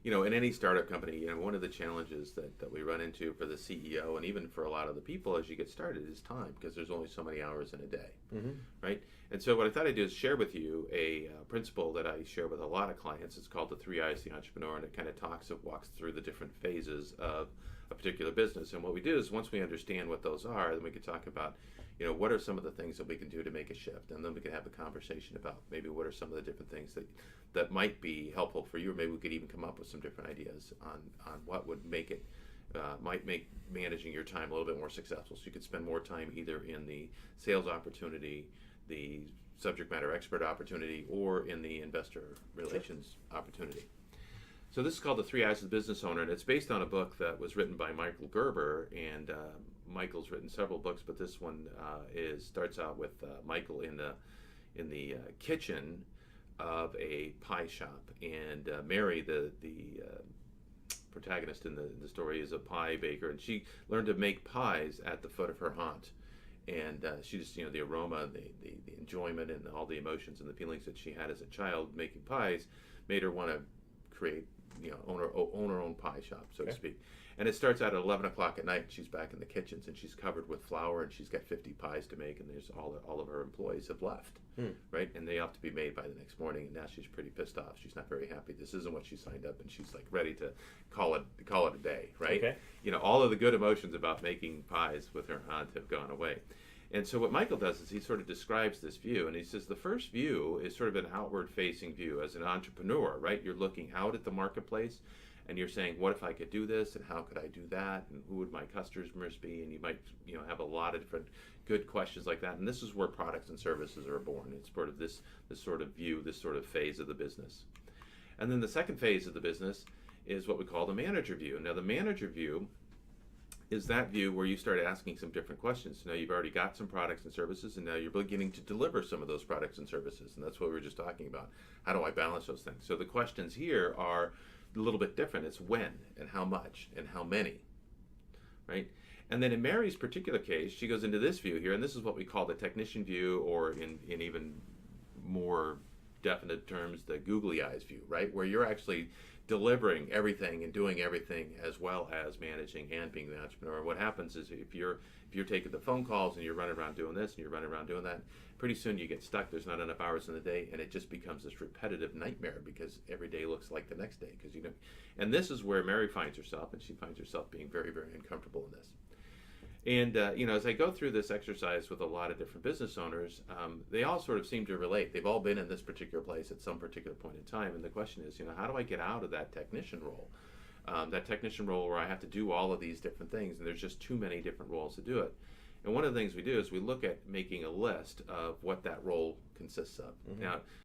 In any startup company, one of the challenges that we run into for the CEO and even for a lot of the people as you get started is time, because there's only so many hours in a day, Mm-hmm. right? And so what I thought I'd do is share with you a principle that I share with a lot of clients. It's called the three I's of the entrepreneur, and it kind of walks through the different phases of a particular business. And what we do is once we understand what those are, then we can talk about, what are some of the things that we can do to make a shift, and then we can have a conversation about maybe what are some of the different things that might be helpful for you, or maybe we could even come up with some different ideas on what would make it might make managing your time a little bit more successful. So you could spend more time either in the sales opportunity, the subject matter expert opportunity, or in the investor relations opportunity. So this is called the Three I's of the Business Owner, and it's based on a book that was written by Michael Gerber. And Michael's written several books, but this one starts out with Michael in the kitchen of a pie shop, and Mary, the protagonist in the story, is a pie baker, and she learned to make pies at the foot of her aunt. And she just, the aroma, the enjoyment, and all the emotions and the feelings that she had as a child making pies made her want to create, own her own pie shop, so to speak. And it starts out at 11 o'clock at night. She's back in the kitchens, and she's covered with flour, and she's got 50 pies to make, and there's all of her employees have left, right? And they have to be made by the next morning, and now she's pretty pissed off. She's not very happy. This isn't what she signed up, and she's like ready to call it a day, right? Okay. All of the good emotions about making pies with her aunt have gone away. And so what Michael does is he sort of describes this view, and he says the first view is sort of an outward-facing view. As an entrepreneur, right, you're looking out at the marketplace, and you're saying, what if I could do this, and how could I do that, and who would my customers be? And you might, have a lot of different good questions like that. And this is where products and services are born. It's sort of this sort of view, this sort of phase of the business. And then the second phase of the business is what we call the manager view. Now, the manager view is that view where you start asking some different questions. Now you've already got some products and services, and now you're beginning to deliver some of those products and services. And that's what we were just talking about. How do I balance those things? So the questions here are a little bit different. It's when and how much and how many, right? And then in Mary's particular case, she goes into this view here, and this is what we call the technician view, or in even more definite terms, the googly eyes view, right? Where you're actually delivering everything and doing everything, as well as managing and being the entrepreneur. What happens is if you're taking the phone calls and you're running around doing this and you're running around doing that, pretty soon you get stuck. There's not enough hours in the day, and it just becomes this repetitive nightmare because every day looks like the next day. And this is where Mary finds herself, and she finds herself being very, very uncomfortable in this. And as I go through this exercise with a lot of different business owners, they all sort of seem to relate. They've all been in this particular place at some particular point in time, and the question is, how do I get out of that technician role? That technician role where I have to do all of these different things, and there's just too many different roles to do it. And one of the things we do is we look at making a list of what that role consists of. Mm-hmm. Now,